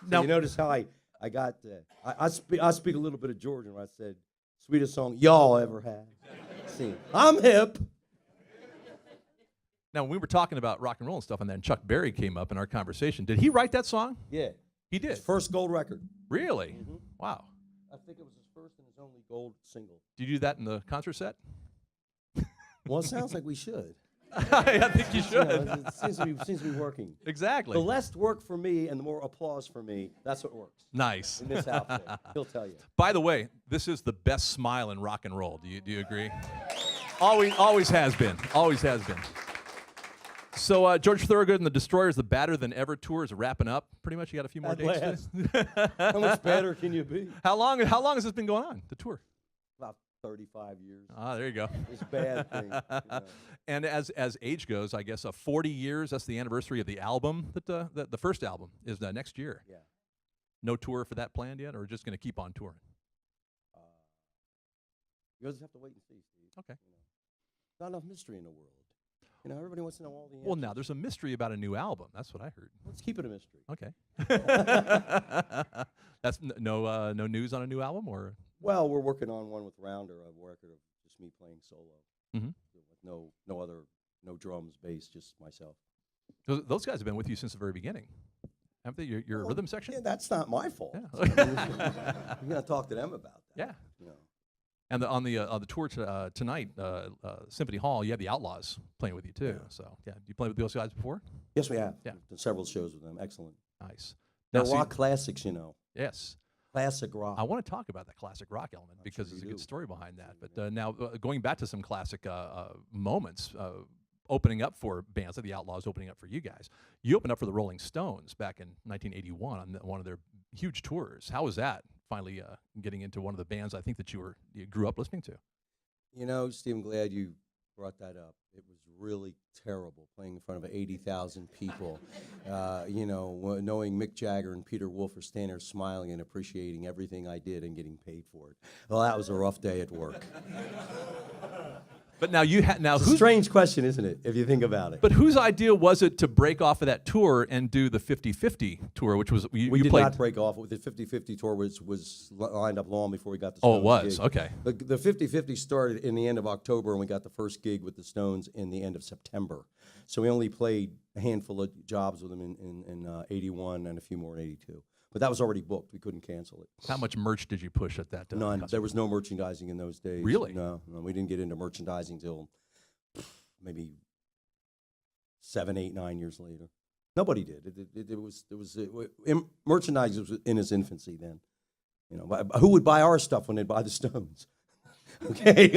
Now, you notice how I got I speak a little bit of Georgian when I said sweetest song y'all ever had. See, I'm hip. Now, when we were talking about rock and roll and stuff, and then Chuck Berry came up in our conversation. Did he write that song? Yeah, He did. his first gold record. Really? Mm-hmm. Wow. I think it was his first and his only gold single. Did you do that in the concert set? Well, it sounds like we should. I think you should. It seems to be working. Exactly. The less work for me and the more applause for me, that's what works. Nice. In this outfit, he'll tell you. By the way, this is the best smile in rock and roll. Do you agree? Always has been. Always has been. So George Thorogood and the Destroyers, the Badder Than Ever tour is wrapping up. Pretty much, you got a few more dates. How much better can you be? How long has this been going on? The tour? About 35 years. Ah, there you go. It's a bad thing. You know. And as age goes, I guess 40 years. That's the anniversary of the album. That the first album is next year. Yeah. No tour for that planned yet, or just going to keep on touring? You just have to wait and see, Steve. Okay. You know, not enough mystery in the world. You know, everybody wants to know all the answers. Well, now there's a mystery about a new album. That's what I heard. Let's keep it a mystery. Okay. That's no news on a new album, or? Well, we're working on one with Rounder, a record of just me playing solo. Mm-hmm. With no drums, bass, just myself. Those guys have been with you since the very beginning, haven't they? Your rhythm section? Yeah, that's not my fault. Yeah. You got to talk to them about that. Yeah. You know. And on the tour tonight, Symphony Hall, you have the Outlaws playing with you too. Yeah. So yeah, you played with those guys before? Yes, we have. Yeah. We've done several shows with them. Excellent. Nice. They're Now, rock classics, you know. Yes. Classic rock. I want to talk about that classic rock element because sure there's a you good do. story behind that. But now going back to some classic moments, opening up for bands like the Outlaws, opening up for you guys. You opened up for the Rolling Stones back in 1981 on one of their huge tours. How was that? Finally getting into one of the bands I think that you grew up listening to. You know, Steve, I'm glad you brought that up. It was really terrible playing in front of 80,000 people. You know, knowing Mick Jagger and Peter Wolf are standing there smiling and appreciating everything I did and getting paid for it. Well, that was a rough day at work. But now you had It's a strange question, isn't it, if you think about it? But whose idea was it to break off of that tour and do the 50-50 tour, which was we you did played? not break off. The 50-50 tour was lined up long before we got the Oh, Stones it was. gig. Okay. The 50-50 started in the end of October, and we got the first gig with the Stones in the end of September. So we only played a handful of jobs with them in 81 and a few more in 82. But that was already booked. We couldn't cancel it. How much merch did you push at that? None. concert? There was no merchandising in those days. Really? No, we didn't get into merchandising until maybe 7, 8, 9 years later. Nobody did. Merchandising was in its infancy then. You know, who would buy our stuff when they'd buy the Stones? Okay,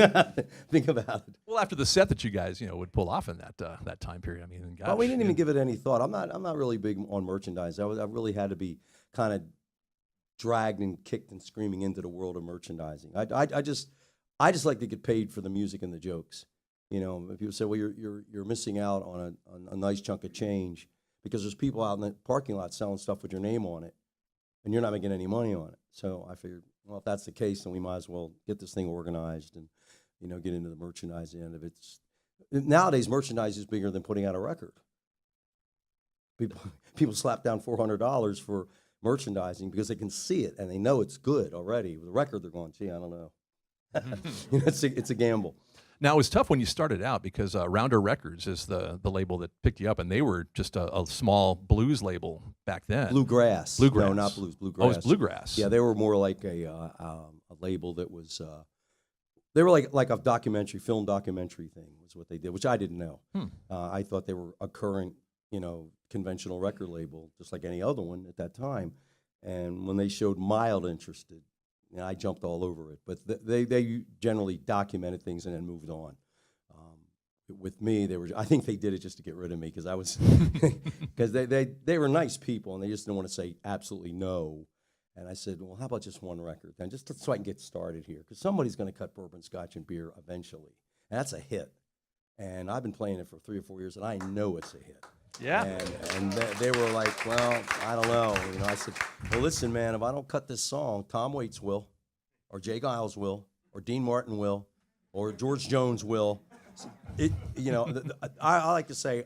think about it. Well, after the set that you guys would pull off in that time period, I mean, gosh, Well, we didn't even give it any thought. I'm not really big on merchandise. I really had to be kind of dragged and kicked and screaming into the world of merchandising. I just like to get paid for the music and the jokes. You know, if people say, well, you're missing out on a nice chunk of change because there's people out in the parking lot selling stuff with your name on it, and you're not making any money on it. So I figured, well, if that's the case, then we might as well get this thing organized and, get into the merchandising end of it. Nowadays, merchandise is bigger than putting out a record. People slap down $400 for merchandising because they can see it and they know it's good already. With a record, they're going, gee, I don't know. It's a gamble. Now, it was tough when you started out because Rounder Records is the label that picked you up, and they were just a small blues label back then. Bluegrass. Bluegrass. No, not blues. Bluegrass. Oh, it's bluegrass. Yeah, they were more like a label that was. They were like a film documentary thing was what they did, which I didn't know. I thought they were a current, conventional record label, just like any other one at that time. And when they showed mild interest, I jumped all over it. But they generally documented things and then moved on. With me, I think they did it just to get rid of me because I was because they were nice people and they just didn't want to say absolutely no. And I said, well, how about just one record then, just so I can get started here, because somebody's going to cut bourbon, scotch, and beer eventually, and that's a hit. And I've been playing it for 3 or 4 years, and I know it's a hit. Yeah. And they were like, well, I don't know. I said, well, listen, man, if I don't cut this song, Tom Waits will, or Jay Giles will, or Dean Martin will, or George Jones will. I like to say,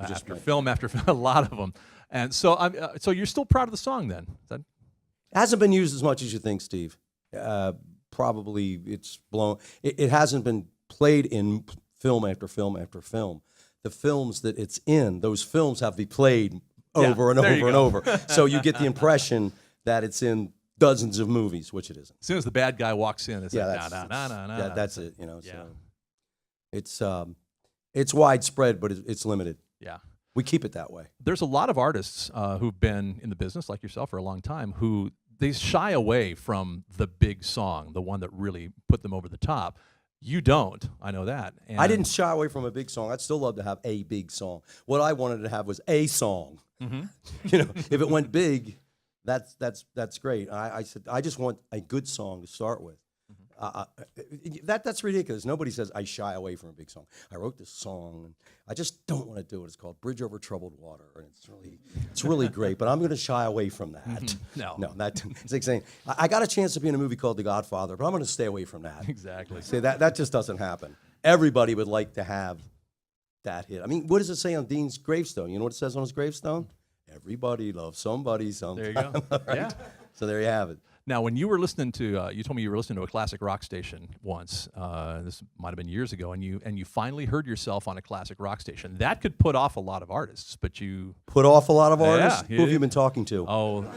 after film after film, a lot of them. And so, so you're still proud of the song then? It hasn't been used as much as you think, Steve. Probably it's blown. It hasn't been played in film after film after film. The films that it's in, those films have to be played over and over and over. So you get the impression that it's in dozens of movies, which it isn't. As soon as the bad guy walks in, it's like, that's it. You know, so it's widespread, but it's limited. Yeah. We keep it that way. There's a lot of artists who've been in the business, like yourself, for a long time, who they shy away from the big song, the one that really put them over the top. You don't. I know that. And I didn't shy away from a big song. I'd still love to have a big song. What I wanted to have was a song. Mm-hmm. You know, if it went big, that's great. I said I just want a good song to start with. That's ridiculous. Nobody says I shy away from a big song. I wrote this song, and I just don't want to do it. It's called "Bridge Over Troubled Water," and it's really great. But I'm going to shy away from that. No, it's like saying I got a chance to be in a movie called The Godfather, but I'm going to stay away from that. Exactly. See, that just doesn't happen. Everybody would like to have that hit. I mean, what does it say on Dean's gravestone? You know what it says on his gravestone? Everybody loves somebody sometime. There you go. Right? Yeah. So there you have it. Now, when you were listening to, you told me you were listening to a classic rock station once. This might have been years ago, and you finally heard yourself on a classic rock station. That could put off a lot of artists, but you put off a lot of artists. Yeah, Who have you been talking to? Oh,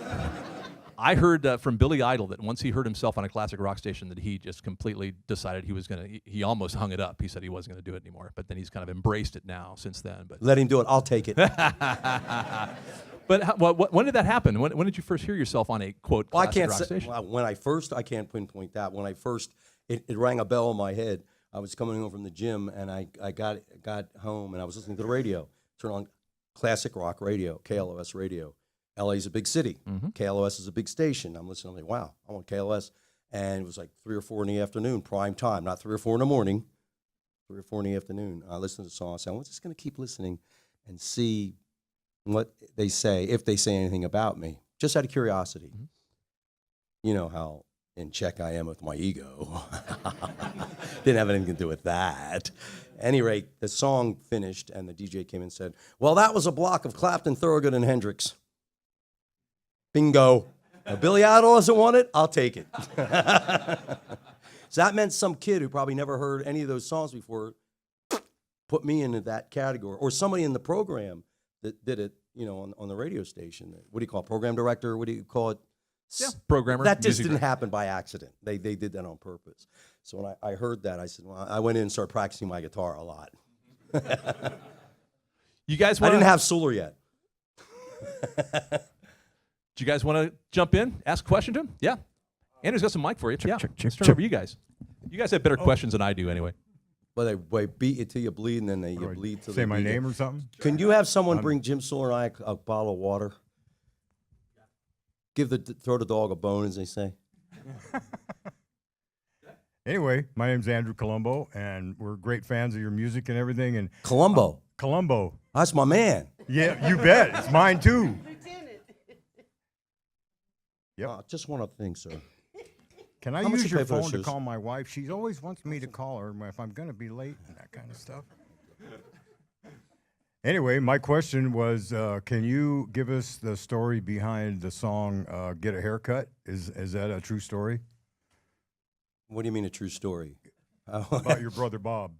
I heard from Billy Idol that once he heard himself on a classic rock station, that he just completely decided he was gonna. He almost hung it up. He said he wasn't gonna do it anymore, but then he's kind of embraced it now since then. But let him do it. I'll take it. But when did that happen? When did you first hear yourself on a quote classic rock station? When I first, I can't pinpoint that. When I first, it rang a bell in my head. I was coming home from the gym, and I got home, and I was listening to the radio. Turned on classic rock radio, KLOS radio. LA's a big city. Mm-hmm. KLOS is a big station. I'm listening. I'm like, wow, I want KLOS. And it was like 3 or 4 in the afternoon, prime time, not 3 or 4 in the morning. 3 or 4 in the afternoon. I listened to the song. I said, I'm just going to keep listening and see what they say, if they say anything about me, just out of curiosity. Mm-hmm. You know how in check I am with my ego. Didn't have anything to do with that. At any rate, the song finished, and the DJ came and said, well, that was a block of Clapton, Thorogood, and Hendrix. Bingo. Now, Billy Idol doesn't want it, I'll take it. So that meant some kid who probably never heard any of those songs before put me into that category, or somebody in the program that did it, you know, on the radio station. What do you call it? Program director? What do you call it? Yeah, programmer. That just didn't happen by accident. They did that on purpose. So when I heard that, I said, well, I went in and started practicing my guitar a lot. You guys I didn't have Suler yet. Do you guys want to jump in, ask a question to him? Yeah. Andrew's got some mic for you. Yeah. Let's turn over you guys. You guys have better questions than I do anyway. Well, they beat you till you bleed, and then you bleed till say my name or something. Can you have someone bring Jim Suler and I a bottle of water? Throw the dog a bone, as they say. Anyway, my name's Andrew Colombo, and we're great fans of your music and everything. And Colombo. Colombo. That's my man. Yeah, you bet. It's mine too. Yep. Just one other thing, sir. Can I use your phone to call my wife? She always wants me to call her if I'm going to be late and that kind of stuff. Anyway, my question was, can you give us the story behind the song Get a Haircut? Is that a true story? What do you mean a true story? About your brother Bob.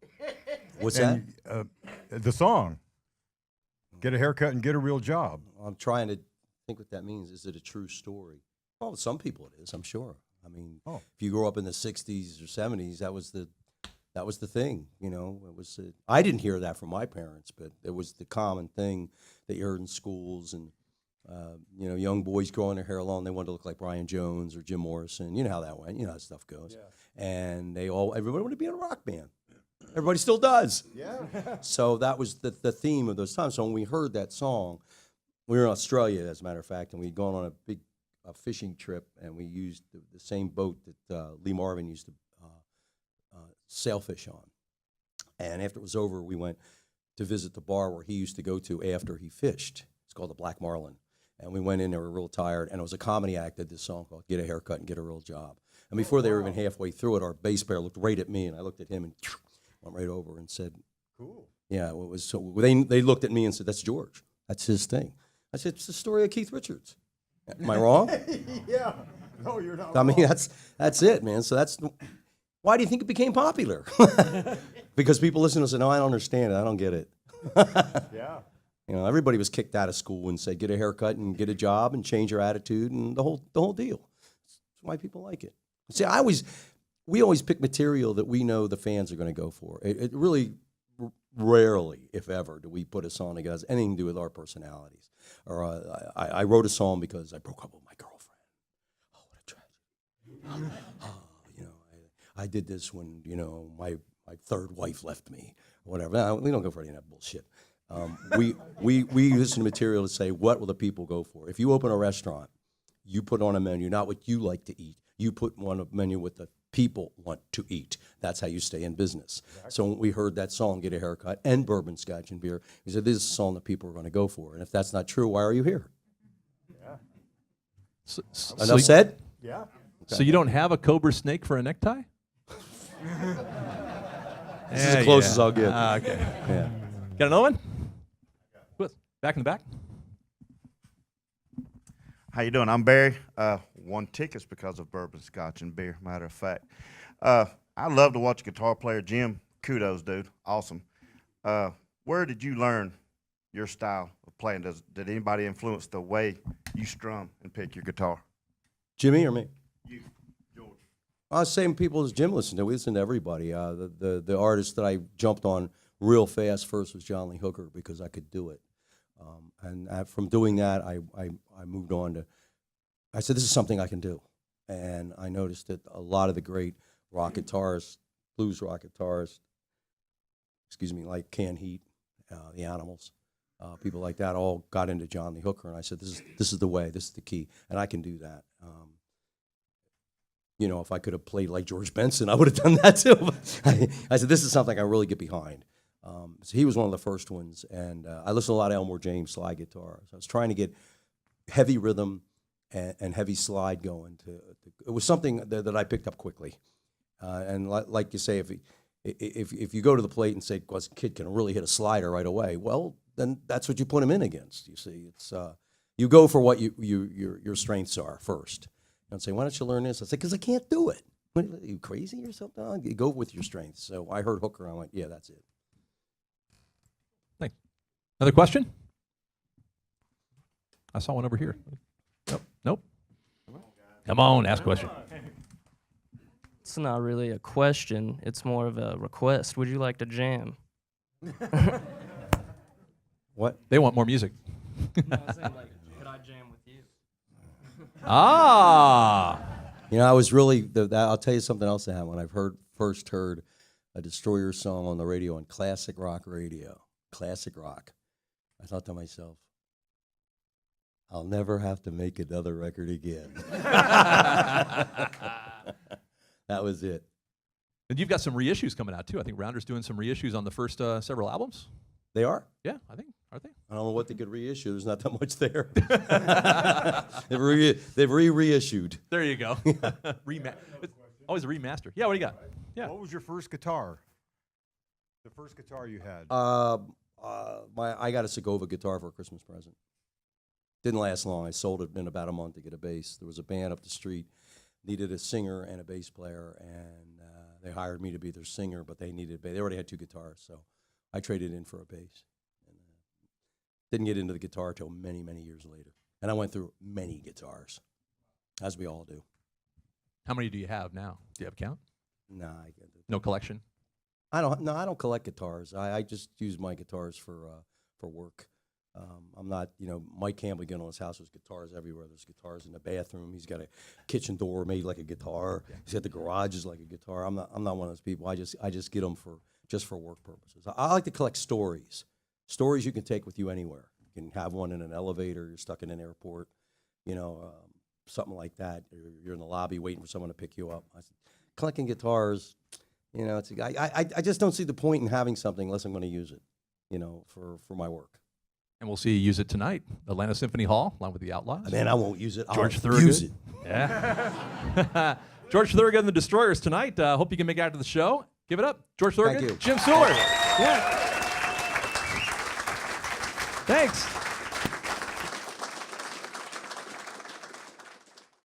What's that? The song, Get a Haircut and Get a Real Job. I'm trying to think what that means. Is it a true story? Well, some people it is, I'm sure. I mean, if you grew up in the 60s or 70s, that was the thing, you know. It was. I didn't hear that from my parents, but it was the common thing that you heard in schools, and you know, young boys growing their hair long, they wanted to look like Brian Jones or Jim Morrison. You know how that went. You know how stuff goes. Yeah. And everybody wanted to be in a rock band. Everybody still does. Yeah. So that was the theme of those times. So when we heard that song, we were in Australia, as a matter of fact, and we'd gone on a big fishing trip, and we used the same boat that Lee Marvin used to sailfish on. And after it was over, we went to visit the bar where he used to go to after he fished. It's called the Black Marlin. And we went in there, we were real tired, and it was a comedy act that did this song called Get a Haircut and Get a Real Job. And before they were even halfway through it, our bass player looked right at me, and I looked at him and went right over and said, cool. Yeah, it was so they looked at me and said, "That's George. That's his thing." I said, "It's the story of Keith Richards." Am I wrong? Yeah. No, you're not. I mean, that's it, man. So why do you think it became popular? Because people listen to us and say, "No, I don't understand it. I don't get it." Yeah. You know, everybody was kicked out of school and said, "Get a haircut and get a job and change your attitude and the whole deal." That's why people like it. See, we always pick material that we know the fans are going to go for. It really rarely, if ever, do we put a song that has anything to do with our personalities. Or I wrote a song because I broke up with my girlfriend. Oh, what a tragedy. You know, I did this when, you know, my third wife left me, or whatever. No, we don't go for any of that bullshit. We use the material to say, what will the people go for? If you open a restaurant, you put on a menu, not what you like to eat. You put on a menu what the people want to eat. That's how you stay in business. Exactly. So when we heard that song, Get a Haircut, and Bourbon, Scotch, and Beer, we said, this is a song that people are going to go for. And if that's not true, why are you here? Yeah. Enough said? Yeah. Okay. So you don't have a cobra snake for a necktie? This is as close as I'll get. Okay. Yeah. Got another one? Back in the back. How you doing? I'm Barry. Won tickets because of Bourbon, Scotch, and Beer, matter of fact. I love to watch a guitar player. Jim, kudos, dude. Awesome. Where did you learn your style of playing? Did anybody influence the way you strum and pick your guitar? Jimmy or me? You, George. Same people as Jim listened to. We listened to everybody. The artist that I jumped on real fast first was John Lee Hooker because I could do it. And from doing that, I moved on to, I said, this is something I can do. And I noticed that a lot of the great rock guitarists, blues rock guitarists, like Can Heat, the Animals, people like that all got into John Lee Hooker. And I said, this is the way, this is the key. And I can do that. You know, if I could have played like George Benson, I would have done that too. But I said, this is something I really get behind. So he was one of the first ones, and I listened to a lot of Elmore James slide guitars. I was trying to get heavy rhythm and heavy slide going. It was something that I picked up quickly. And like you say, if you go to the plate and say, well, this kid can really hit a slider right away, well, then that's what you put him in against. You see, it's you go for what your strengths are first. And say, why don't you learn this? I say, because I can't do it. What, are you crazy or something? No, you go with your strengths. So I heard Hooker, and I went, yeah, that's it. Thanks. Another question? I saw one over here. Nope. Come on, ask a question. It's not really a question. It's more of a request. Would you like to jam? What? They want more music. No, I was saying, like, could I jam with you? Ah. You know, I was really, I'll tell you something else that happened. When I first heard a Destroyer song on the radio, on classic rock radio, classic rock, I thought to myself, I'll never have to make another record again. That was it. And you've got some reissues coming out, too. I think Rounder's doing some reissues on the first several albums. They are? Yeah, I think. Are they? I don't know what they could reissue. There's not that much there. They've reissued. There you go. Always a remaster. Yeah, what do you got? Yeah. What was your first guitar? The first guitar you had? I got a Segovia guitar for a Christmas present. Didn't last long. I sold it in about a month to get a bass. There was a band up the street, needed a singer and a bass player, and they hired me to be their singer, but they needed a bass. They already had two guitars, so I traded in for a bass. And, didn't get into the guitar till many, many years later. And I went through many guitars, as we all do. How many do you have now? Do you have a count? Nah, No collection? I don't collect guitars. I just use my guitars for work. I'm not, Mike Campbell, in his house, there's guitars everywhere. There's guitars in the bathroom. He's got a kitchen door made like a guitar. Yeah. He's got the garage is like a guitar. I'm not one of those people. I just get them for work purposes. I like to collect stories. Stories you can take with you anywhere. You can have one in an elevator. You're stuck in an airport, something like that. You're in the lobby waiting for someone to pick you up. Collecting guitars, I just don't see the point in having something unless I'm going to use it, for my work. And we'll see you use it tonight, Atlanta Symphony Hall, along with the Outlaws. Man, I won't use it. George I'll Thorogood. use it. Yeah. George Thorogood and the Destroyers tonight. Hope you can make it out to the show. Give it up. George Thorogood. Thank you. Jim Seward. Yeah. Thanks.